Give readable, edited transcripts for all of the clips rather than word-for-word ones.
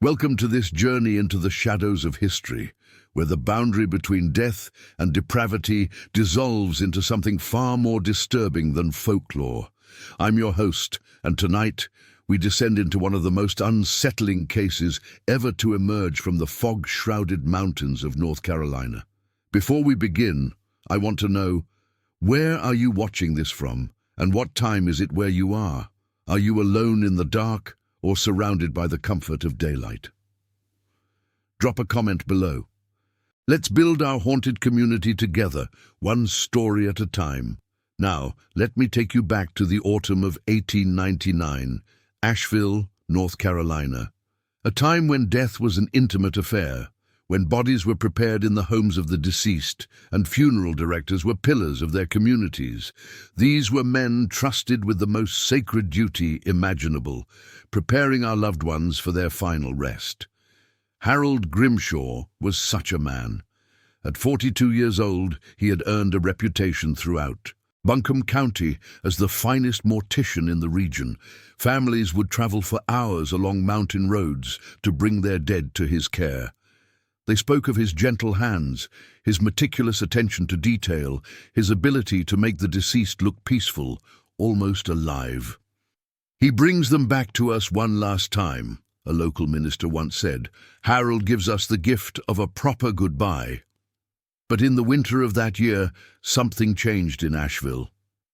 Welcome to this journey into the shadows of history, where the boundary between death and depravity dissolves into something far more disturbing than folklore. I'm your host, and tonight we descend into one of the most unsettling cases ever to emerge from the fog-shrouded mountains of North Carolina. Before we begin, I want to know, where are you watching this from, and what time is it where you are? Are you alone in the dark, or surrounded by the comfort of daylight? Drop a comment below. Let's build our haunted community together, one story at a time. Now, let me take you back to the autumn of 1899, Asheville, North Carolina. A time when death was an intimate affair, when bodies were prepared in the homes of the deceased, and funeral directors were pillars of their communities. These were men trusted with the most sacred duty imaginable, preparing our loved ones for their final rest. Harold Grimshaw was such a man. At 42 years old, he had earned a reputation throughout Buncombe County as the finest mortician in the region. Families would travel for hours along mountain roads to bring their dead to his care. They spoke of his gentle hands, his meticulous attention to detail, his ability to make the deceased look peaceful, almost alive. "He brings them back to us one last time," a local minister once said. "Harold gives us the gift of a proper goodbye." But in the winter of that year, something changed in Asheville.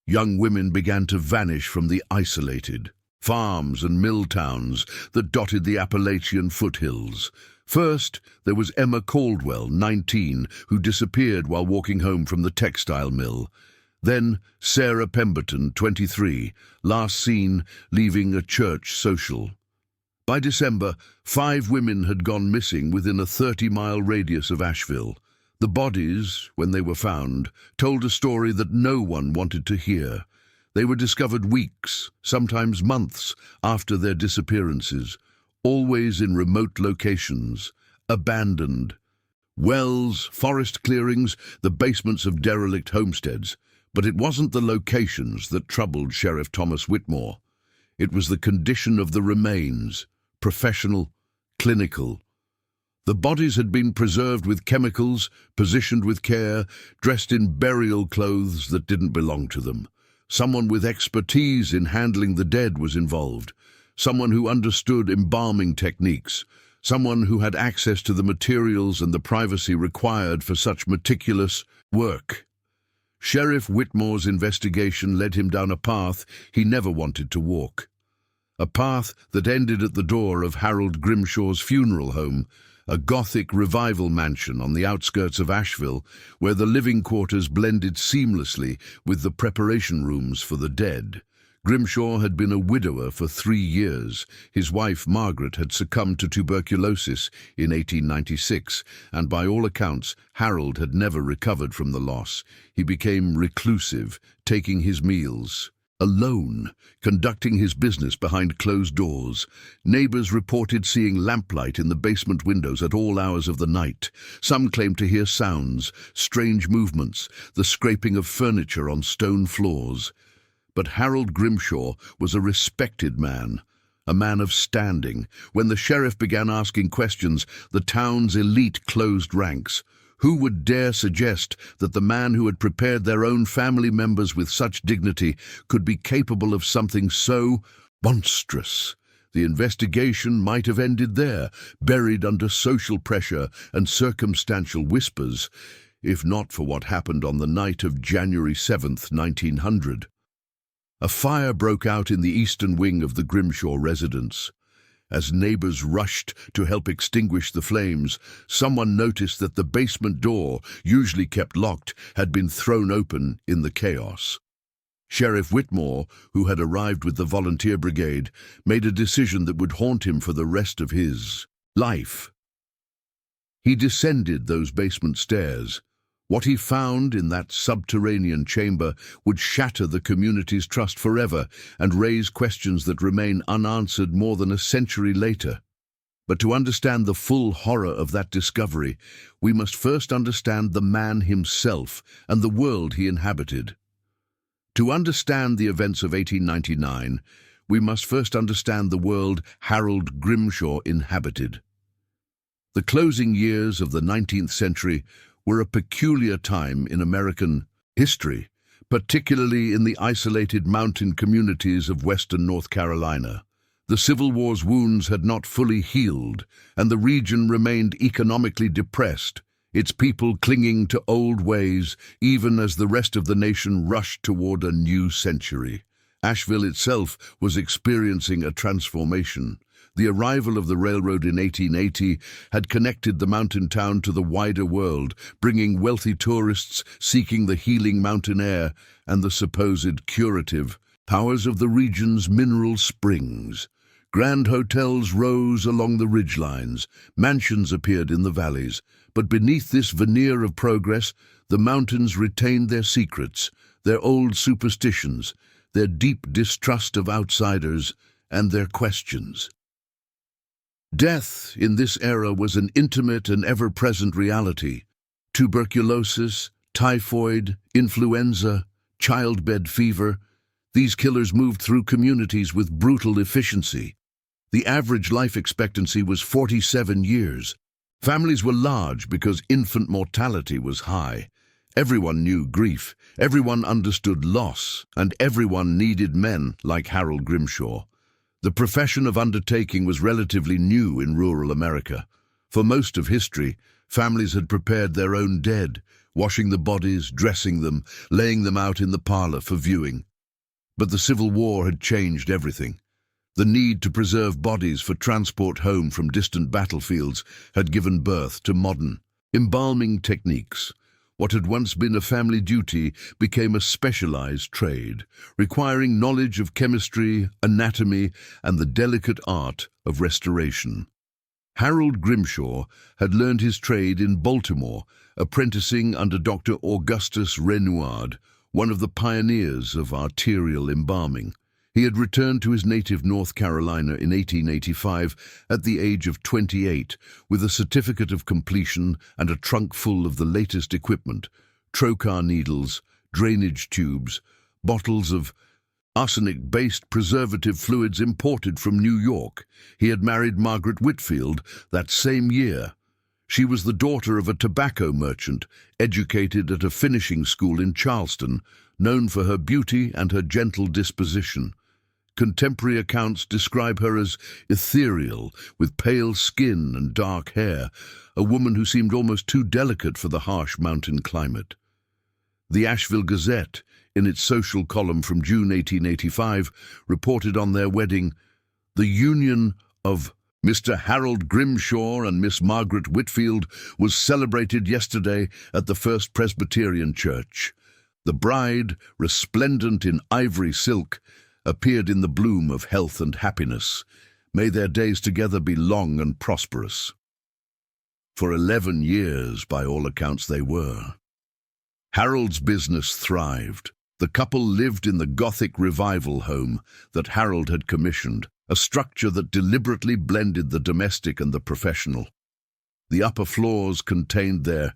Young women began to vanish from the isolated farms and mill towns that dotted the Appalachian foothills. First, there was Emma Caldwell, 19, who disappeared while walking home from the textile mill. Then Sarah Pemberton, 23, last seen leaving a church social. By December, 5 women had gone missing within a 30-mile radius of Asheville. The bodies, when they were found, told a story that no one wanted to hear. They were discovered weeks, sometimes months, after their disappearances, always in remote locations, abandoned. Wells, forest clearings, the basements of derelict homesteads. But it wasn't the locations that troubled Sheriff Thomas Whitmore. It was the condition of the remains, professional, clinical. The bodies had been preserved with chemicals, positioned with care, dressed in burial clothes that didn't belong to them. Someone with expertise in handling the dead was involved. Someone who understood embalming techniques. Someone who had access to the materials and the privacy required for such meticulous work. Sheriff Whitmore's investigation led him down a path he never wanted to walk. A path that ended at the door of Harold Grimshaw's funeral home, a Gothic revival mansion on the outskirts of Asheville, where the living quarters blended seamlessly with the preparation rooms for the dead. Grimshaw had been a widower for 3 years. His wife, Margaret, had succumbed to tuberculosis in 1896, and by all accounts, Harold had never recovered from the loss. He became reclusive, taking his meals alone, conducting his business behind closed doors. Neighbors reported seeing lamplight in the basement windows at all hours of the night. Some claimed to hear sounds, strange movements, the scraping of furniture on stone floors. But Harold Grimshaw was a respected man, a man of standing. When the sheriff began asking questions, the town's elite closed ranks. Who would dare suggest that the man who had prepared their own family members with such dignity could be capable of something so monstrous? The investigation might have ended there, buried under social pressure and circumstantial whispers, if not for what happened on the night of January 7th, 1900. A fire broke out in the eastern wing of the Grimshaw residence. As neighbors rushed to help extinguish the flames, someone noticed that the basement door, usually kept locked, had been thrown open in the chaos. Sheriff Whitmore, who had arrived with the volunteer brigade, made a decision that would haunt him for the rest of his life. He descended those basement stairs. What he found in that subterranean chamber would shatter the community's trust forever and raise questions that remain unanswered more than a century later. But to understand the full horror of that discovery, we must first understand the man himself and the world he inhabited. To understand the events of 1899, we must first understand the world Harold Grimshaw inhabited. The closing years of the 19th century were a peculiar time in American history, particularly in the isolated mountain communities of western North Carolina. The Civil War's wounds had not fully healed, and the region remained economically depressed, its people clinging to old ways even as the rest of the nation rushed toward a new century. Asheville itself was experiencing a transformation. The arrival of the railroad in 1880 had connected the mountain town to the wider world, bringing wealthy tourists seeking the healing mountain air and the supposed curative powers of the region's mineral springs. Grand hotels rose along the ridgelines, mansions appeared in the valleys, but beneath this veneer of progress, the mountains retained their secrets, their old superstitions, their deep distrust of outsiders, and their questions. Death in this era was an intimate and ever-present reality. Tuberculosis, typhoid, influenza, childbed fever, these killers moved through communities with brutal efficiency. The average life expectancy was 47 years. Families were large because infant mortality was high. Everyone knew grief, everyone understood loss, and everyone needed men like Harold Grimshaw. The profession of undertaking was relatively new in rural America. For most of history, families had prepared their own dead, washing the bodies, dressing them, laying them out in the parlor for viewing. But the Civil War had changed everything. The need to preserve bodies for transport home from distant battlefields had given birth to modern embalming techniques. What had once been a family duty became a specialized trade, requiring knowledge of chemistry, anatomy, and the delicate art of restoration. Harold Grimshaw had learned his trade in Baltimore, apprenticing under Dr. Augustus Renouard, one of the pioneers of arterial embalming. He had returned to his native North Carolina in 1885 at the age of 28 with a certificate of completion and a trunk full of the latest equipment, trocar needles, drainage tubes, bottles of arsenic-based preservative fluids imported from New York. He had married Margaret Whitfield that same year. She was the daughter of a tobacco merchant, educated at a finishing school in Charleston, known for her beauty and her gentle disposition. Contemporary accounts describe her as ethereal, with pale skin and dark hair, a woman who seemed almost too delicate for the harsh mountain climate. The Asheville Gazette, in its social column from June 1885, reported on their wedding, "The union of Mr. Harold Grimshaw and Miss Margaret Whitfield was celebrated yesterday at the First Presbyterian Church. The bride, resplendent in ivory silk, appeared in the bloom of health and happiness. May their days together be long and prosperous." For 11 years, by all accounts, they were. Harold's business thrived. The couple lived in the Gothic revival home that Harold had commissioned, a structure that deliberately blended the domestic and the professional. The upper floors contained their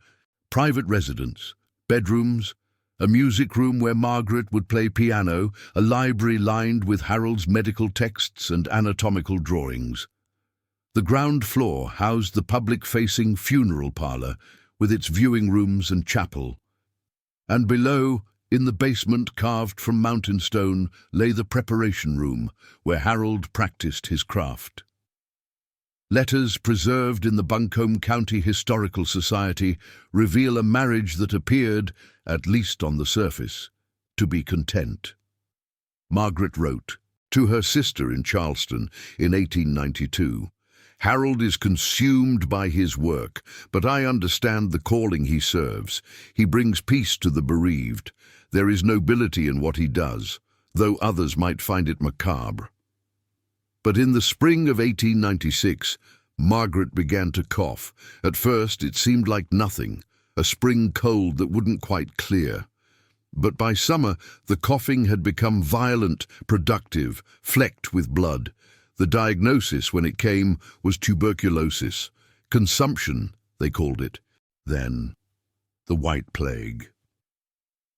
private residence, bedrooms, a music room where Margaret would play piano, a library lined with Harold's medical texts and anatomical drawings. The ground floor housed the public-facing funeral parlor with its viewing rooms and chapel. And below, in the basement carved from mountain stone, lay the preparation room where Harold practiced his craft. Letters preserved in the Buncombe County Historical Society reveal a marriage that appeared, at least on the surface, to be content. Margaret wrote to her sister in Charleston in 1892, "Harold is consumed by his work, but I understand the calling he serves. He brings peace to the bereaved. There is nobility in what he does, though others might find it macabre." But in the spring of 1896, Margaret began to cough. At first it seemed like nothing, a spring cold that wouldn't quite clear. But by summer, the coughing had become violent, productive, flecked with blood. The diagnosis, when it came, was tuberculosis. Consumption, they called it. Then, the White Plague.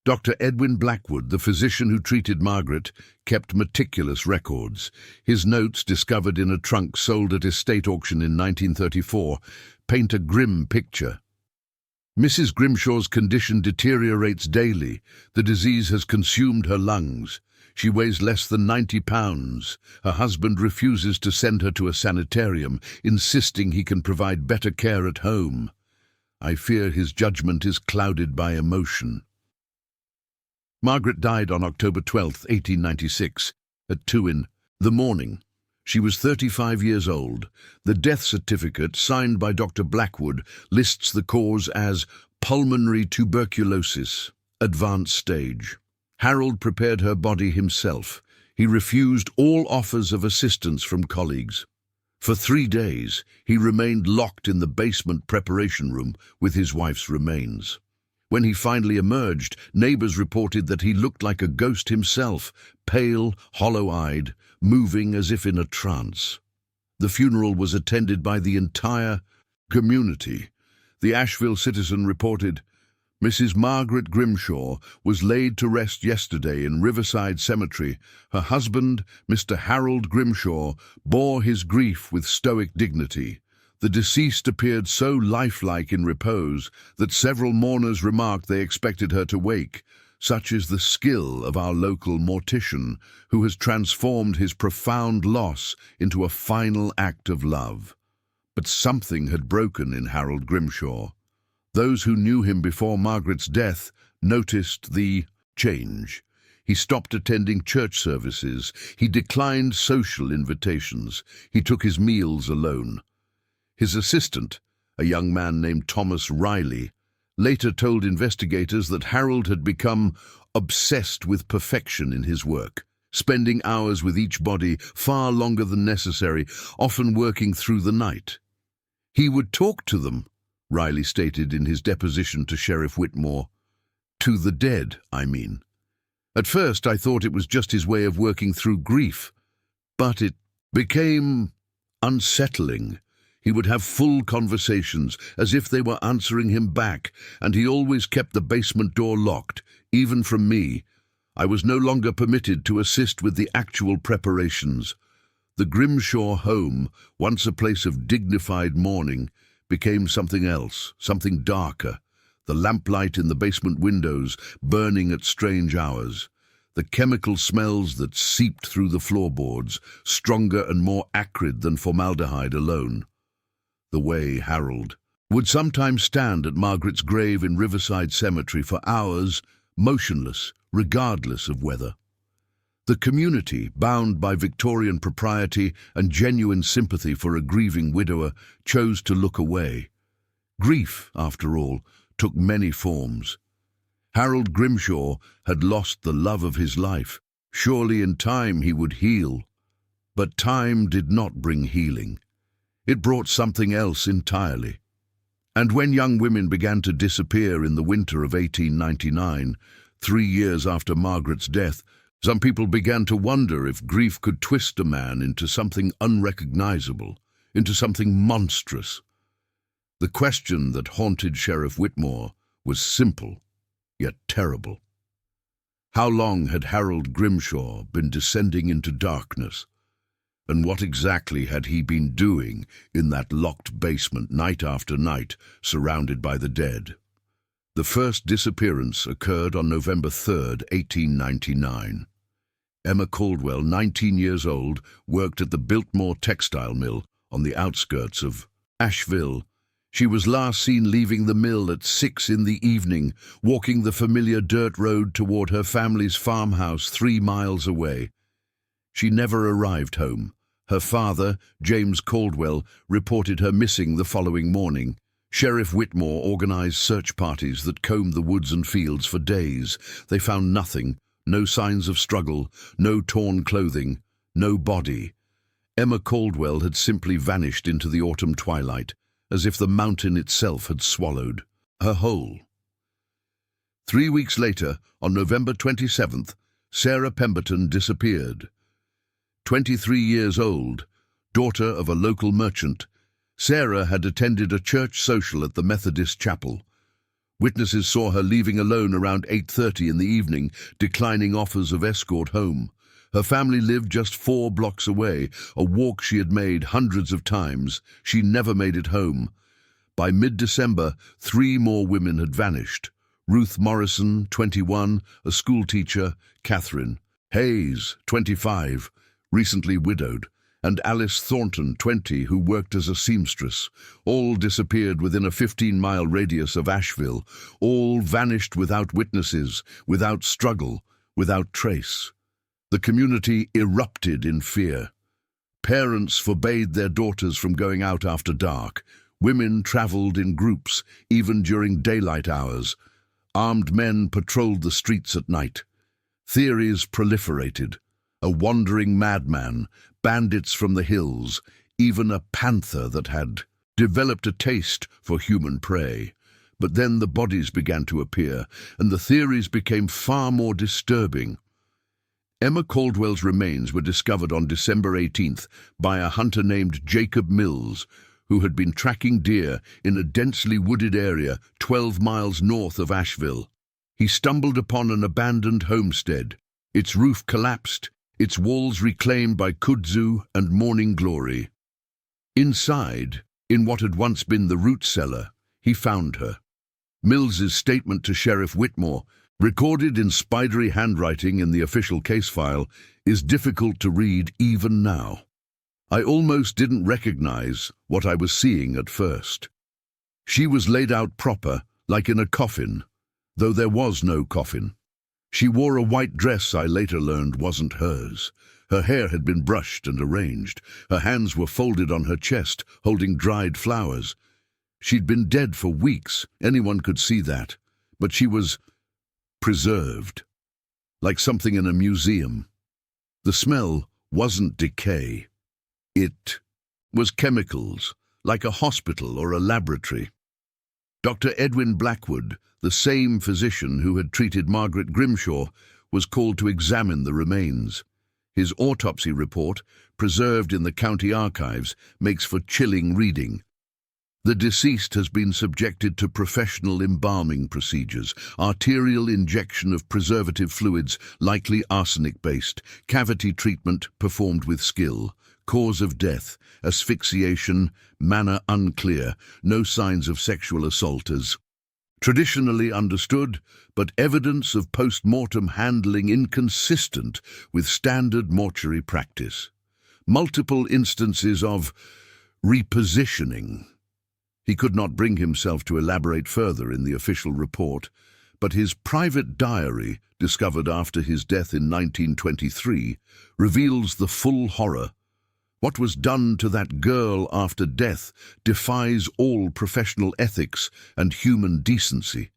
Dr. Edwin Blackwood, the physician who treated Margaret, kept meticulous records. His notes, discovered in a trunk sold at estate auction in 1934, paint a grim picture. Mrs. Grimshaw's condition deteriorates daily. The disease has consumed her lungs. She weighs less than 90 pounds. Her husband refuses to send her to a sanitarium, insisting he can provide better care at home. I fear his judgment is clouded by emotion. Margaret died on October 12, 1896, at 2 in the morning. She was 35 years old. The death certificate, signed by Dr. Blackwood, lists the cause as pulmonary tuberculosis, advanced stage. Harold prepared her body himself. He refused all offers of assistance from colleagues. For 3 days, he remained locked in the basement preparation room with his wife's remains. When he finally emerged, neighbors reported that he looked like a ghost himself, pale, hollow-eyed, moving as if in a trance. The funeral was attended by the entire community. The Asheville Citizen reported, "Mrs. Margaret Grimshaw was laid to rest yesterday in Riverside Cemetery. Her husband, Mr. Harold Grimshaw, bore his grief with stoic dignity. The deceased appeared so lifelike in repose that several mourners remarked they expected her to wake. Such is the skill of our local mortician, who has transformed his profound loss into a final act of love." But something had broken in Harold Grimshaw. Those who knew him before Margaret's death noticed the change. He stopped attending church services. He declined social invitations. He took his meals alone. His assistant, a young man named Thomas Whitmore, later told investigators that Harold had become obsessed with perfection in his work, spending hours with each body far longer than necessary, often working through the night. "He would talk to them," Riley stated in his deposition to Sheriff Whitmore. "To the dead, I mean. At first I thought it was just his way of working through grief, but it became unsettling. He would have full conversations, as if they were answering him back, and he always kept the basement door locked, even from me. I was no longer permitted to assist with the actual preparations. The Grimshaw home, once a place of dignified mourning, became something else, something darker. The lamplight in the basement windows burning at strange hours. The chemical smells that seeped through the floorboards, stronger and more acrid than formaldehyde alone. The way Harold would sometimes stand at Margaret's grave in Riverside Cemetery for hours, motionless, regardless of weather. The community, bound by Victorian propriety and genuine sympathy for a grieving widower, chose to look away. Grief, after all, took many forms. Harold Grimshaw had lost the love of his life. Surely in time he would heal. But time did not bring healing. It brought something else entirely. And when young women began to disappear in the winter of 1899, 3 years after Margaret's death, some people began to wonder if grief could twist a man into something unrecognizable, into something monstrous. The question that haunted Sheriff Whitmore was simple, yet terrible. How long had Harold Grimshaw been descending into darkness? And what exactly had he been doing in that locked basement night after night, surrounded by the dead? The first disappearance occurred on November 3, 1899. Emma Caldwell, 19 years old, worked at the Biltmore textile mill on the outskirts of Asheville. She was last seen leaving the mill at 6 in the evening, walking the familiar dirt road toward her family's farmhouse 3 miles away. She never arrived home. Her father, James Caldwell, reported her missing the following morning. Sheriff Whitmore organized search parties that combed the woods and fields for days. They found nothing, no signs of struggle, no torn clothing, no body. Emma Caldwell had simply vanished into the autumn twilight, as if the mountain itself had swallowed her whole. 3 weeks later, on November 27th, Sarah Pemberton disappeared. 23 years old, daughter of a local merchant, Sarah had attended a church social at the Methodist chapel. Witnesses saw her leaving alone around 8:30 in the evening, declining offers of escort home. Her family lived just 4 blocks away, a walk she had made hundreds of times. She never made it home. By mid-December, 3 more women had vanished. Ruth Morrison, 21, a schoolteacher; Catherine Hayes, 25, recently widowed; and Alice Thornton, 20, who worked as a seamstress. All disappeared within a 15-mile radius of Asheville. All vanished without witnesses, without struggle, without trace. The community erupted in fear. Parents forbade their daughters from going out after dark. Women traveled in groups, even during daylight hours. Armed men patrolled the streets at night. Theories proliferated. A wandering madman, bandits from the hills, even a panther that had developed a taste for human prey. But then the bodies began to appear, and the theories became far more disturbing. Emma Caldwell's remains were discovered on December 18th by a hunter named Jacob Mills, who had been tracking deer in a densely wooded area 12 miles north of Asheville. He stumbled upon an abandoned homestead, its roof collapsed, its walls reclaimed by kudzu and morning glory. Inside, in what had once been the root cellar, he found her. Mills's statement to Sheriff Whitmore, recorded in spidery handwriting in the official case file, is difficult to read even now. I almost didn't recognize what I was seeing at first. She was laid out proper, like in a coffin, though there was no coffin. She wore a white dress I later learned wasn't hers. Her hair had been brushed and arranged. Her hands were folded on her chest, holding dried flowers. She'd been dead for weeks, anyone could see that, but she was preserved, like something in a museum. The smell wasn't decay. It was chemicals, like a hospital or a laboratory. Dr. Edwin Blackwood, the same physician who had treated Margaret Grimshaw, was called to examine the remains. His autopsy report, preserved in the county archives, makes for chilling reading. The deceased has been subjected to professional embalming procedures, arterial injection of preservative fluids, likely arsenic-based, cavity treatment performed with skill. Cause of death, asphyxiation, manner unclear, no signs of sexual assault as traditionally understood, but evidence of post-mortem handling inconsistent with standard mortuary practice. Multiple instances of repositioning. He could not bring himself to elaborate further in the official report, but his private diary, discovered after his death in 1923, reveals the full horror. What was done to that girl after death defies all professional ethics and human decency.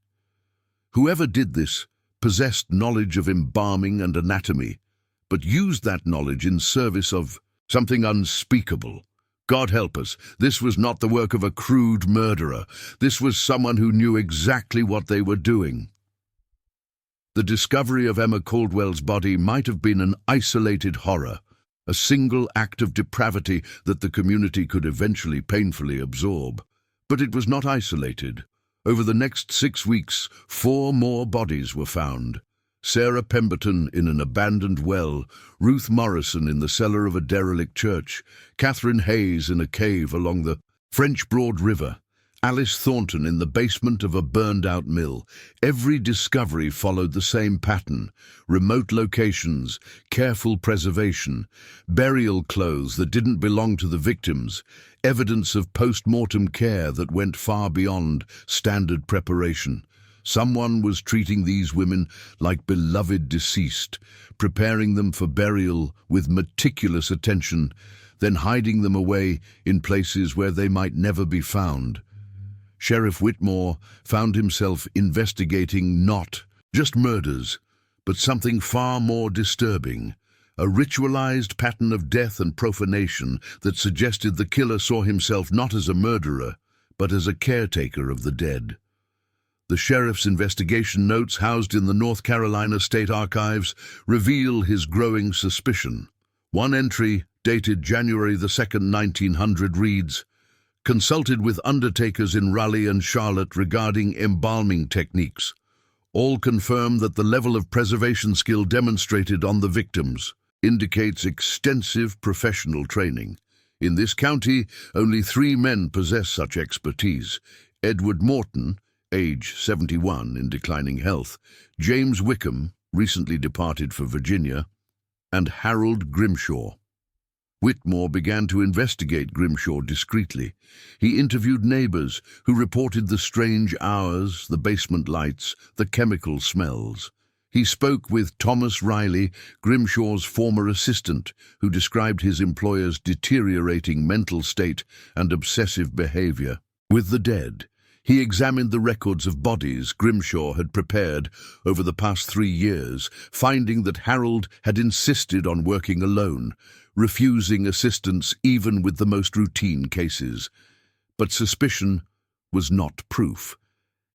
Whoever did this possessed knowledge of embalming and anatomy, but used that knowledge in service of something unspeakable. God help us, this was not the work of a crude murderer. This was someone who knew exactly what they were doing. The discovery of Emma Caldwell's body might have been an isolated horror, a single act of depravity that the community could eventually painfully absorb. But it was not isolated. Over the next 6 weeks, 4 more bodies were found. Sarah Pemberton in an abandoned well, Ruth Morrison in the cellar of a derelict church, Catherine Hayes in a cave along the French Broad River, Alice Thornton in the basement of a burned-out mill. Every discovery followed the same pattern: remote locations, careful preservation, burial clothes that didn't belong to the victims, evidence of post-mortem care that went far beyond standard preparation. Someone was treating these women like beloved deceased, preparing them for burial with meticulous attention, then hiding them away in places where they might never be found. Sheriff Whitmore found himself investigating not just murders, but something far more disturbing, a ritualized pattern of death and profanation that suggested the killer saw himself not as a murderer, but as a caretaker of the dead. The sheriff's investigation notes housed in the North Carolina State Archives reveal his growing suspicion. One entry, dated January the 2nd, 1900, reads, consulted with undertakers in Raleigh and Charlotte regarding embalming techniques. All confirm that the level of preservation skill demonstrated on the victims indicates extensive professional training. In this county, only 3 men possess such expertise: Edward Morton, age 71, in declining health; James Wickham, recently departed for Virginia; and Harold Grimshaw. Whitmore began to investigate Grimshaw discreetly. He interviewed neighbors who reported the strange hours, the basement lights, the chemical smells. He spoke with Thomas Riley, Grimshaw's former assistant, who described his employer's deteriorating mental state and obsessive behavior. With the dead, he examined the records of bodies Grimshaw had prepared over the past 3 years, finding that Harold had insisted on working alone, refusing assistance even with the most routine cases. But suspicion was not proof.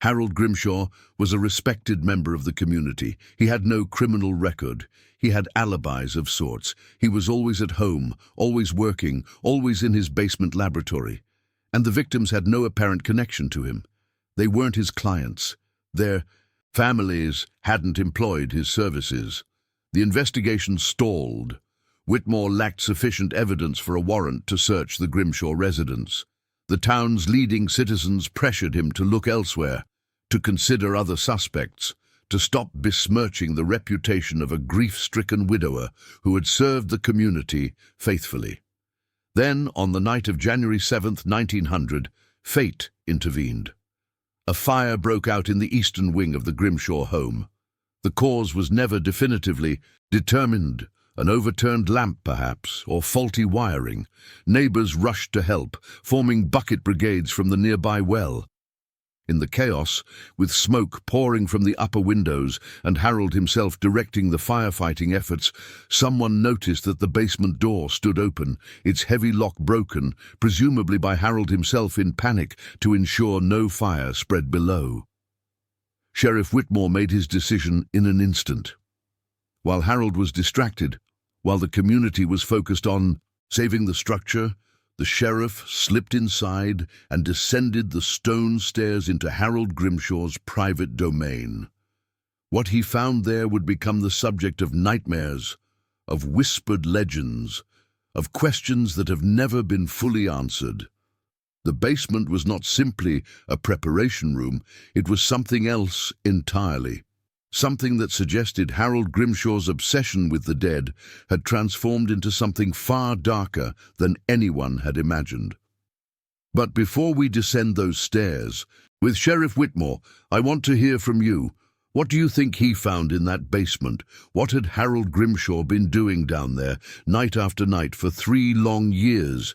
Harold Grimshaw was a respected member of the community. He had no criminal record. He had alibis of sorts. He was always at home, always working, always in his basement laboratory. And the victims had no apparent connection to him. They weren't his clients. Their families hadn't employed his services. The investigation stalled. Whitmore lacked sufficient evidence for a warrant to search the Grimshaw residence. The town's leading citizens pressured him to look elsewhere, to consider other suspects, to stop besmirching the reputation of a grief-stricken widower who had served the community faithfully. Then, on the night of January 7, 1900, fate intervened. A fire broke out in the eastern wing of the Grimshaw home. The cause was never definitively determined. An overturned lamp, perhaps, or faulty wiring. Neighbors rushed to help, forming bucket brigades from the nearby well. In the chaos, with smoke pouring from the upper windows and Harold himself directing the firefighting efforts, someone noticed that the basement door stood open, its heavy lock broken, presumably by Harold himself in panic to ensure no fire spread below. Sheriff Whitmore made his decision in an instant. While Harold was distracted, while the community was focused on saving the structure, the sheriff slipped inside and descended the stone stairs into Harold Grimshaw's private domain. What he found there would become the subject of nightmares, of whispered legends, of questions that have never been fully answered. The basement was not simply a preparation room, it was something else entirely. Something that suggested Harold Grimshaw's obsession with the dead had transformed into something far darker than anyone had imagined. But before we descend those stairs, with Sheriff Whitmore, I want to hear from you. What do you think he found in that basement? What had Harold Grimshaw been doing down there, night after night, for 3 long years?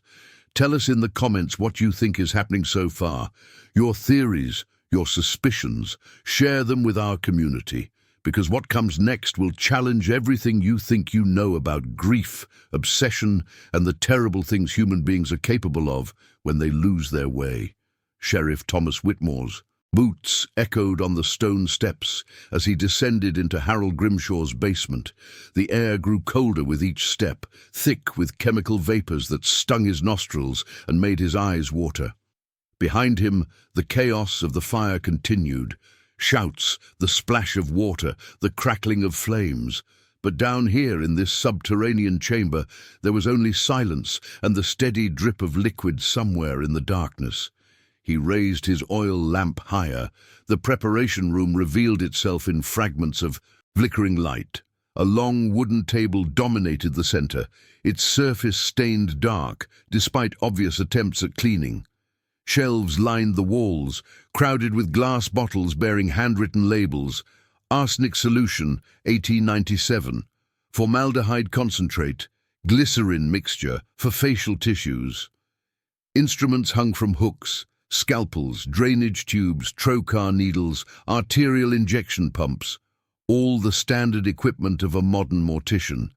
Tell us in the comments what you think is happening so far. Your theories, your suspicions, share them with our community, because what comes next will challenge everything you think you know about grief, obsession, and the terrible things human beings are capable of when they lose their way. Sheriff Thomas Whitmore's boots echoed on the stone steps as he descended into Harold Grimshaw's basement. The air grew colder with each step, thick with chemical vapors that stung his nostrils and made his eyes water. Behind him, the chaos of the fire continued. Shouts, the splash of water, the crackling of flames. But down here in this subterranean chamber, there was only silence and the steady drip of liquid somewhere in the darkness. He raised his oil lamp higher. The preparation room revealed itself in fragments of flickering light. A long wooden table dominated the center, its surface stained dark, despite obvious attempts at cleaning. Shelves lined the walls, crowded with glass bottles bearing handwritten labels: arsenic solution, 1897, formaldehyde concentrate, glycerin mixture for facial tissues. Instruments hung from hooks: scalpels, drainage tubes, trocar needles, arterial injection pumps, all the standard equipment of a modern mortician.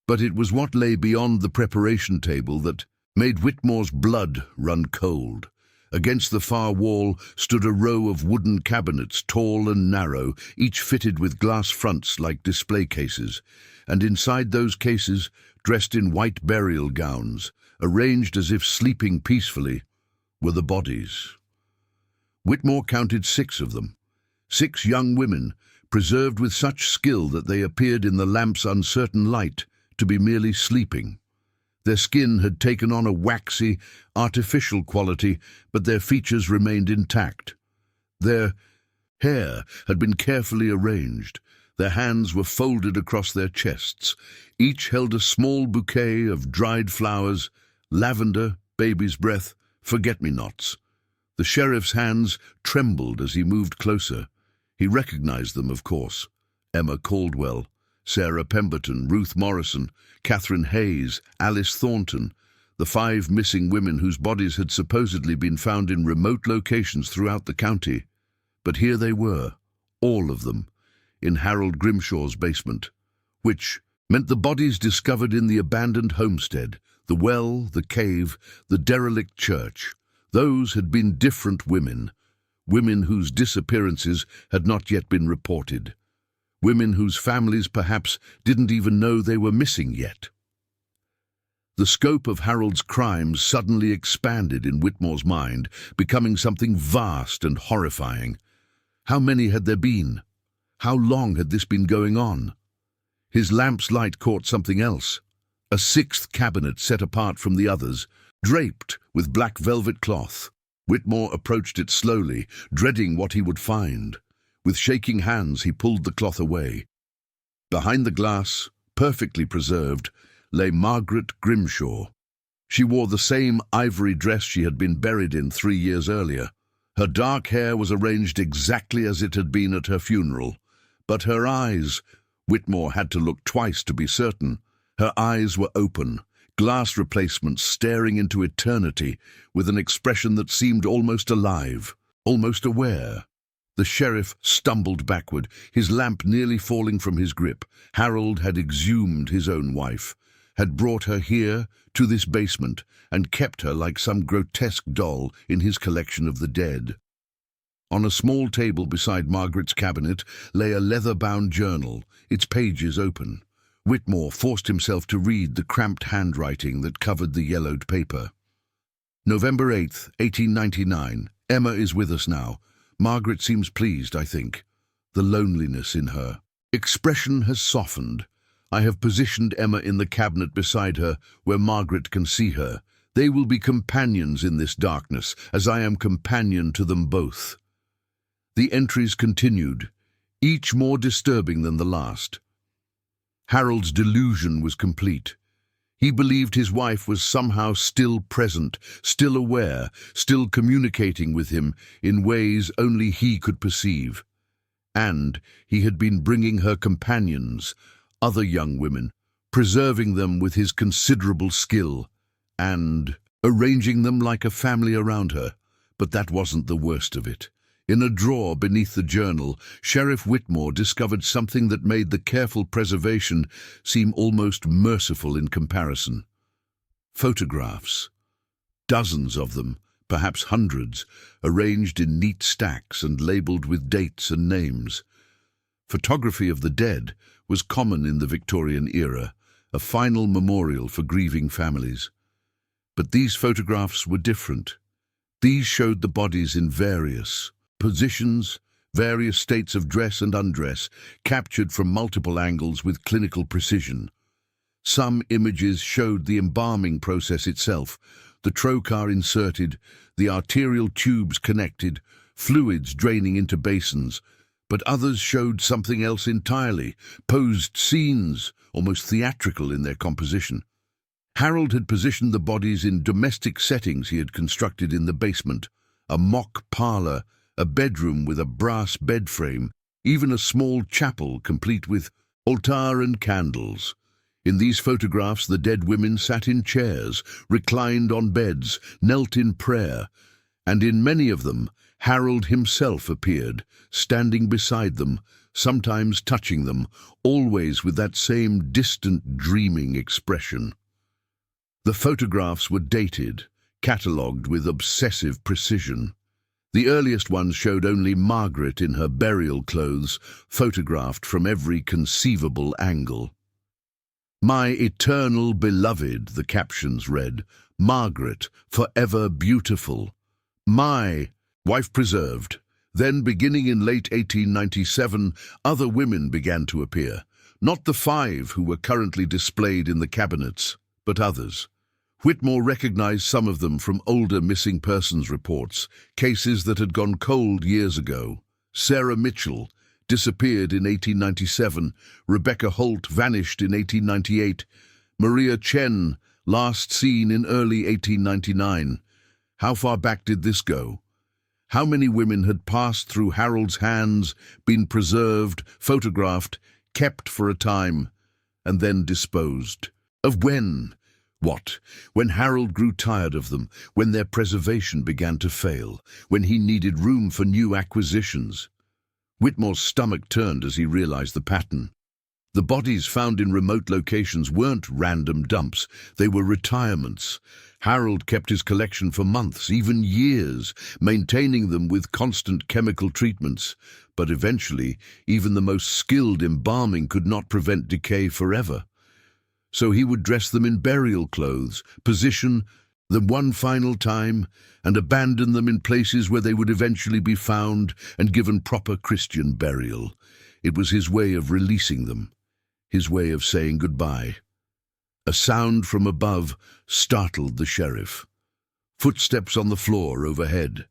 But it was what lay beyond the preparation table that made Whitmore's blood run cold. Against the far wall stood a row of wooden cabinets, tall and narrow, each fitted with glass fronts like display cases, and inside those cases, dressed in white burial gowns, arranged as if sleeping peacefully, were the bodies. Whitmore counted 6 of them, 6 young women, preserved with such skill that they appeared in the lamp's uncertain light to be merely sleeping. Their skin had taken on a waxy, artificial quality, but their features remained intact. Their hair had been carefully arranged. Their hands were folded across their chests. Each held a small bouquet of dried flowers, lavender, baby's breath, forget-me-nots. The sheriff's hands trembled as he moved closer. He recognized them, of course. Emma Caldwell, Sarah Pemberton, Ruth Morrison, Catherine Hayes, Alice Thornton, the 5 missing women whose bodies had supposedly been found in remote locations throughout the county. But here they were, all of them, in Harold Grimshaw's basement, which meant the bodies discovered in the abandoned homestead, the well, the cave, the derelict church. Those had been different women, women whose disappearances had not yet been reported, women whose families perhaps didn't even know they were missing yet. The scope of Harold's crimes suddenly expanded in Whitmore's mind, becoming something vast and horrifying. How many had there been? How long had this been going on? His lamp's light caught something else. A 6th cabinet set apart from the others, draped with black velvet cloth. Whitmore approached it slowly, dreading what he would find. With shaking hands, he pulled the cloth away. Behind the glass, perfectly preserved, lay Margaret Grimshaw. She wore the same ivory dress she had been buried in 3 years earlier. Her dark hair was arranged exactly as it had been at her funeral. But her eyes, Whitmore had to look twice to be certain. Her eyes were open, glass replacements staring into eternity with an expression that seemed almost alive, almost aware. The sheriff stumbled backward, his lamp nearly falling from his grip. Harold had exhumed his own wife, had brought her here to this basement and kept her like some grotesque doll in his collection of the dead. On a small table beside Margaret's cabinet lay a leather-bound journal, its pages open. Whitmore forced himself to read the cramped handwriting that covered the yellowed paper. November 8th, 1899. Emma is with us now. Margaret seems pleased, I think. The loneliness in her expression has softened. I have positioned Emma in the cabinet beside her, where Margaret can see her. They will be companions in this darkness, as I am companion to them both. The entries continued, each more disturbing than the last. Harold's delusion was complete. He believed his wife was somehow still present, still aware, still communicating with him in ways only he could perceive. And he had been bringing her companions, other young women, preserving them with his considerable skill, and arranging them like a family around her. But that wasn't the worst of it. In a drawer beneath the journal, Sheriff Whitmore discovered something that made the careful preservation seem almost merciful in comparison. Photographs. Dozens of them, perhaps hundreds, arranged in neat stacks and labelled with dates and names. Photography of the dead was common in the Victorian era, a final memorial for grieving families. But these photographs were different. These showed the bodies in various positions, various states of dress and undress, captured from multiple angles with clinical precision. Some images showed the embalming process itself, the trocar inserted, the arterial tubes connected, fluids draining into basins, but others showed something else entirely, posed scenes, almost theatrical in their composition. Harold had positioned the bodies in domestic settings he had constructed in the basement, a mock parlour, a bedroom with a brass bed frame, even a small chapel complete with altar and candles. In these photographs, the dead women sat in chairs, reclined on beds, knelt in prayer, and in many of them, Harold himself appeared, standing beside them, sometimes touching them, always with that same distant, dreaming expression. The photographs were dated, catalogued with obsessive precision. The earliest ones showed only Margaret in her burial clothes, photographed from every conceivable angle. "My eternal beloved," the captions read, "Margaret, forever beautiful." My wife preserved. Then, beginning in late 1897, other women began to appear. Not the 5 who were currently displayed in the cabinets, but others. Whitmore recognized some of them from older missing persons reports, cases that had gone cold years ago. Sarah Mitchell disappeared in 1897, Rebecca Holt vanished in 1898, Maria Chen last seen in early 1899. How far back did this go? How many women had passed through Harold's hands, been preserved, photographed, kept for a time, and then disposed? Of when? What? When Harold grew tired of them, when their preservation began to fail, when he needed room for new acquisitions. Whitmore's stomach turned as he realized the pattern. The bodies found in remote locations weren't random dumps, they were retirements. Harold kept his collection for months, even years, maintaining them with constant chemical treatments. But eventually, even the most skilled embalming could not prevent decay forever. So he would dress them in burial clothes, position them one final time, and abandon them in places where they would eventually be found and given proper Christian burial. It was his way of releasing them, his way of saying goodbye. A sound from above startled the sheriff. Footsteps on the floor overhead.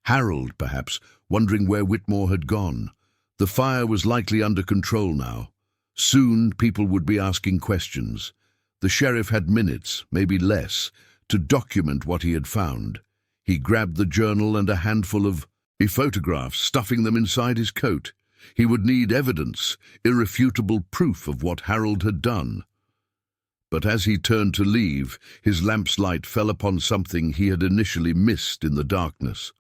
Harold, perhaps, wondering where Whitmore had gone. The fire was likely under control now. Soon people would be asking questions. The sheriff had minutes, maybe less, to document what he had found. He grabbed the journal and a handful of photographs, stuffing them inside his coat. He would need evidence, irrefutable proof of what Harold had done. But as he turned to leave, his lamp's light fell upon something he had initially missed in the darkness.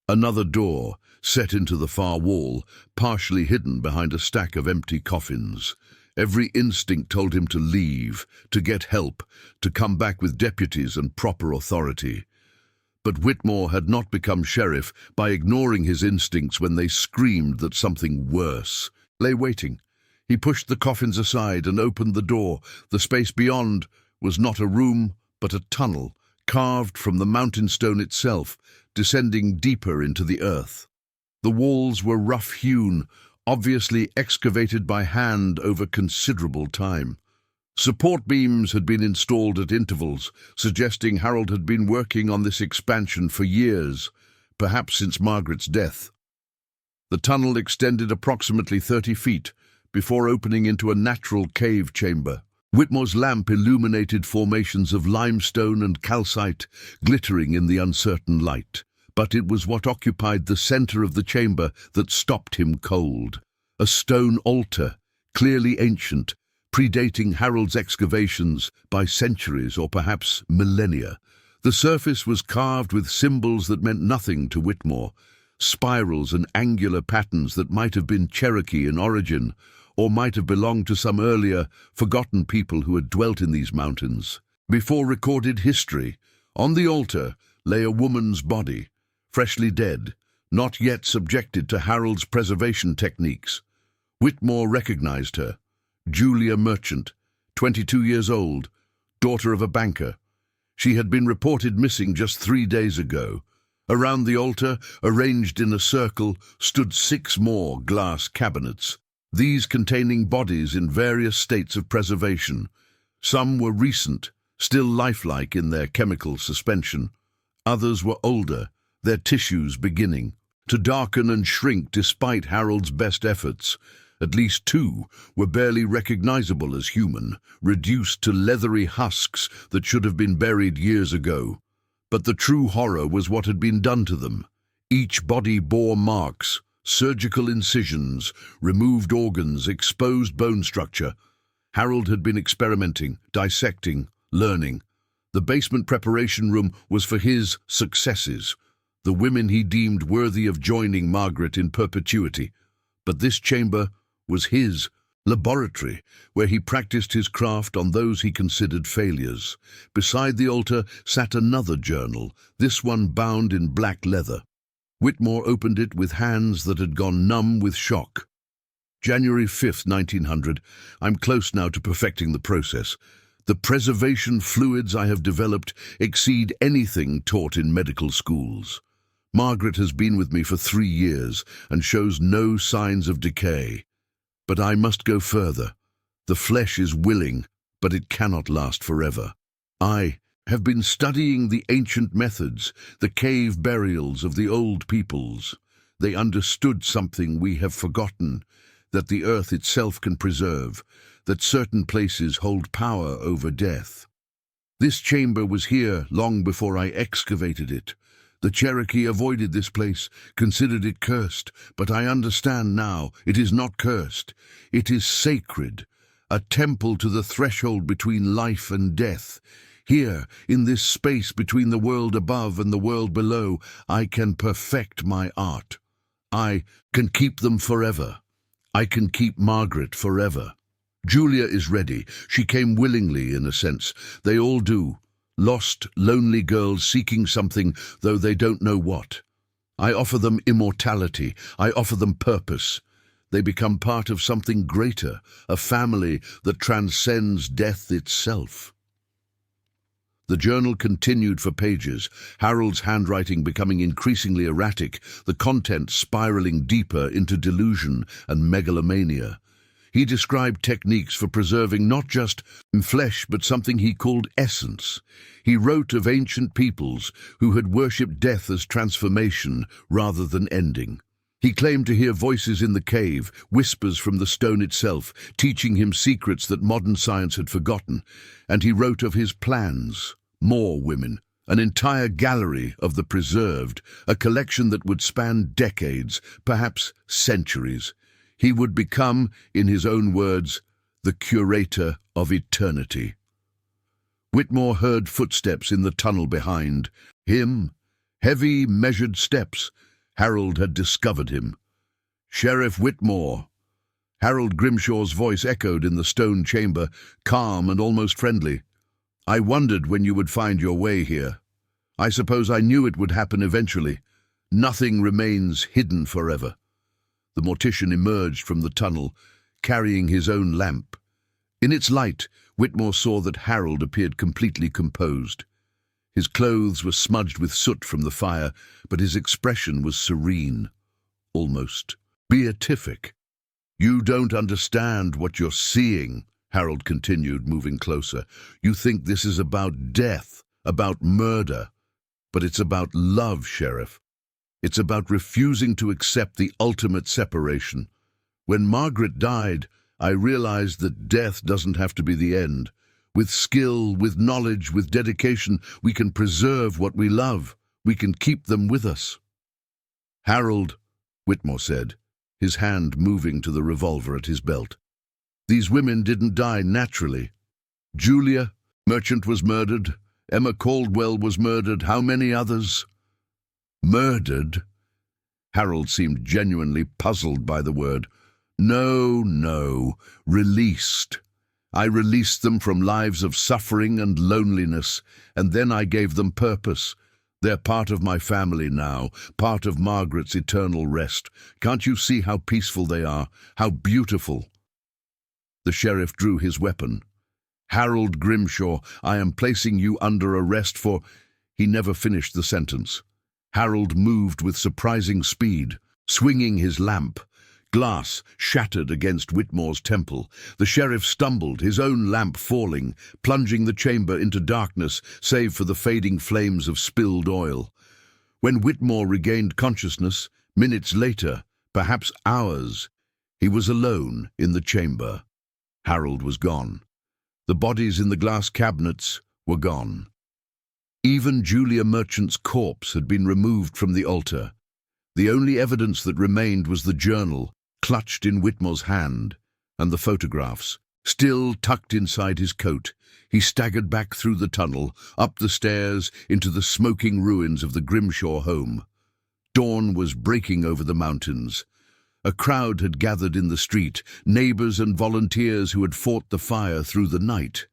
Another door, set into the far wall, partially hidden behind a stack of empty coffins. Every instinct told him to leave, to get help, to come back with deputies and proper authority. But Whitmore had not become sheriff by ignoring his instincts when they screamed that something worse lay waiting. He pushed the coffins aside and opened the door. The space beyond was not a room, but a tunnel, carved from the mountain stone itself, descending deeper into the earth. The walls were rough-hewn, obviously excavated by hand over considerable time. Support beams had been installed at intervals, suggesting Harold had been working on this expansion for years, perhaps since Margaret's death. The tunnel extended approximately 30 feet, before opening into a natural cave chamber. Whitmore's lamp illuminated formations of limestone and calcite, glittering in the uncertain light. But it was what occupied the center of the chamber that stopped him cold. A stone altar, clearly ancient, predating Harold's excavations by centuries or perhaps millennia. The surface was carved with symbols that meant nothing to Whitmore, spirals and angular patterns that might have been Cherokee in origin, or might have belonged to some earlier, forgotten people who had dwelt in these mountains. Before recorded history, on the altar lay a woman's body, freshly dead, not yet subjected to Harold's preservation techniques. Whitmore recognized her. Julia Merchant, 22 years old, daughter of a banker. She had been reported missing just 3 days ago. Around the altar, arranged in a circle, stood 6 more glass cabinets, these containing bodies in various states of preservation. Some were recent, still lifelike in their chemical suspension. Others were older, their tissues beginning to darken and shrink despite Harold's best efforts. At least 2 were barely recognizable as human, reduced to leathery husks that should have been buried years ago. But the true horror was what had been done to them. Each body bore marks, surgical incisions, removed organs, exposed bone structure. Harold had been experimenting, dissecting, learning. The basement preparation room was for his successes, the women he deemed worthy of joining Margaret in perpetuity. But this chamber was his laboratory, where he practiced his craft on those he considered failures. Beside the altar sat another journal, this one bound in black leather. Whitmore opened it with hands that had gone numb with shock. January 5th, 1900. I'm close now to perfecting the process. The preservation fluids I have developed exceed anything taught in medical schools. Margaret has been with me for 3 years and shows no signs of decay. But I must go further. The flesh is willing, but it cannot last forever. I have been studying the ancient methods, the cave burials of the old peoples. They understood something we have forgotten, that the earth itself can preserve, that certain places hold power over death. This chamber was here long before I excavated it. The Cherokee avoided this place, considered it cursed, but I understand now it is not cursed. It is sacred, a temple to the threshold between life and death. Here, in this space between the world above and the world below, I can perfect my art. I can keep them forever. I can keep Margaret forever. Julia is ready. She came willingly, in a sense. They all do. Lost, lonely girls seeking something, though they don't know what. I offer them immortality. I offer them purpose. They become part of something greater, a family that transcends death itself. The journal continued for pages, Harold's handwriting becoming increasingly erratic, the content spiraling deeper into delusion and megalomania. He described techniques for preserving not just flesh, but something he called essence. He wrote of ancient peoples who had worshipped death as transformation rather than ending. He claimed to hear voices in the cave, whispers from the stone itself, teaching him secrets that modern science had forgotten. And he wrote of his plans. More women, an entire gallery of the preserved, a collection that would span decades, perhaps centuries. He would become, in his own words, the curator of eternity. Whitmore heard footsteps in the tunnel behind him. Heavy, measured steps. Harold had discovered him. "Sheriff Whitmore." Harold Grimshaw's voice echoed in the stone chamber, calm and almost friendly. "I wondered when you would find your way here. I suppose I knew it would happen eventually. Nothing remains hidden forever." The mortician emerged from the tunnel, carrying his own lamp. In its light, Whitmore saw that Harold appeared completely composed. His clothes were smudged with soot from the fire, but his expression was serene, almost beatific. "You don't understand what you're seeing," Harold continued, moving closer. "You think this is about death, about murder. But it's about love, Sheriff. It's about refusing to accept the ultimate separation. When Margaret died, I realized that death doesn't have to be the end. With skill, with knowledge, with dedication, we can preserve what we love. We can keep them with us." "Harold," Whitmore said, his hand moving to the revolver at his belt. "These women didn't die naturally. Julia, Merchant, was murdered. Emma Caldwell was murdered. How many others?" "Murdered?" Harold seemed genuinely puzzled by the word. No, released. I released them from lives of suffering and loneliness, and then I gave them purpose. They're part of my family now, part of Margaret's eternal rest. Can't you see how peaceful they are, how beautiful?" The sheriff drew his weapon. "Harold Grimshaw, I am placing you under arrest for—" He never finished the sentence. Harold moved with surprising speed, swinging his lamp. Glass shattered against Whitmore's temple. The sheriff stumbled, his own lamp falling, plunging the chamber into darkness, save for the fading flames of spilled oil. When Whitmore regained consciousness, minutes later, perhaps hours, he was alone in the chamber. Harold was gone. The bodies in the glass cabinets were gone. Even Julia Merchant's corpse had been removed from the altar. The only evidence that remained was the journal, clutched in Whitmore's hand, and the photographs, still tucked inside his coat. He staggered back through the tunnel, up the stairs, into the smoking ruins of the Grimshaw home. Dawn was breaking over the mountains. A crowd had gathered in the street, neighbors and volunteers who had fought the fire through the night.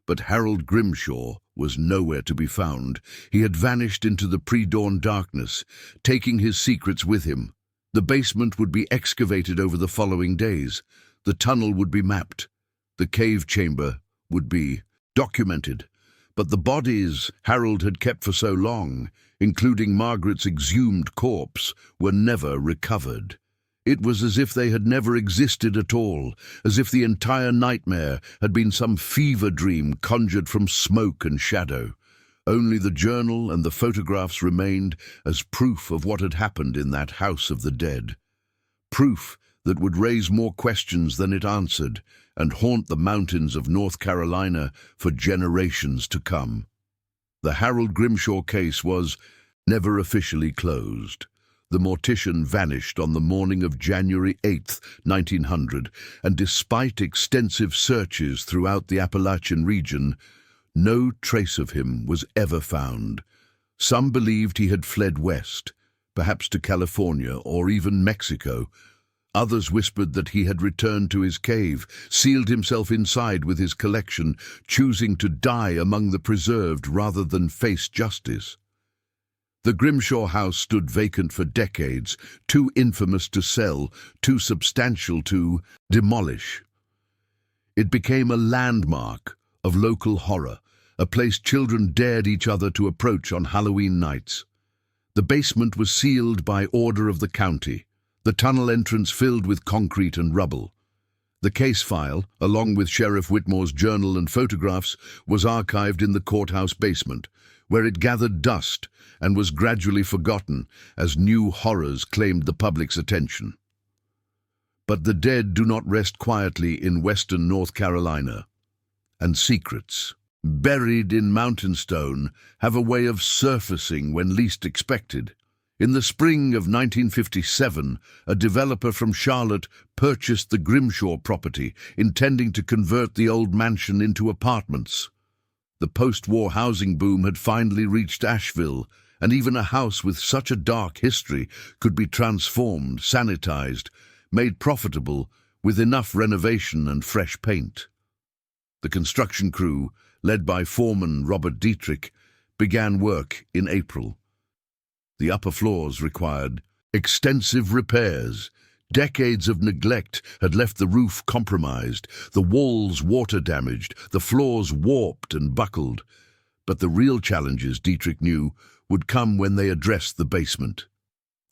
But Harold Grimshaw was nowhere to be found. He had vanished into the pre-dawn darkness, taking his secrets with him. The basement would be excavated over the following days. The tunnel would be mapped. The cave chamber would be documented. But the bodies Harold had kept for so long, including Margaret's exhumed corpse, were never recovered. It was as if they had never existed at all, as if the entire nightmare had been some fever dream conjured from smoke and shadow. Only the journal and the photographs remained as proof of what had happened in that house of the dead. Proof that would raise more questions than it answered and haunt the mountains of North Carolina for generations to come. The Harold Grimshaw case was never officially closed. The mortician vanished on the morning of January 8, 1900, and despite extensive searches throughout the Appalachian region, no trace of him was ever found. Some believed he had fled west, perhaps to California or even Mexico. Others whispered that he had returned to his cave, sealed himself inside with his collection, choosing to die among the preserved rather than face justice. The Grimshaw house stood vacant for decades, too infamous to sell, too substantial to demolish. It became a landmark of local horror, a place children dared each other to approach on Halloween nights. The basement was sealed by order of the county, the tunnel entrance filled with concrete and rubble. The case file, along with Sheriff Whitmore's journal and photographs, was archived in the courthouse basement, where it gathered dust and was gradually forgotten as new horrors claimed the public's attention. But the dead do not rest quietly in western North Carolina, and secrets, buried in mountain stone, have a way of surfacing when least expected. In the spring of 1957, a developer from Charlotte purchased the Grimshaw property, intending to convert the old mansion into apartments. The post-war housing boom had finally reached Asheville, and even a house with such a dark history could be transformed, sanitized, made profitable with enough renovation and fresh paint. The construction crew, led by foreman Robert Dietrich, began work in April. The upper floors required extensive repairs. Decades of neglect had left the roof compromised, the walls water-damaged, the floors warped and buckled. But the real challenges, Dietrich knew, would come when they addressed the basement.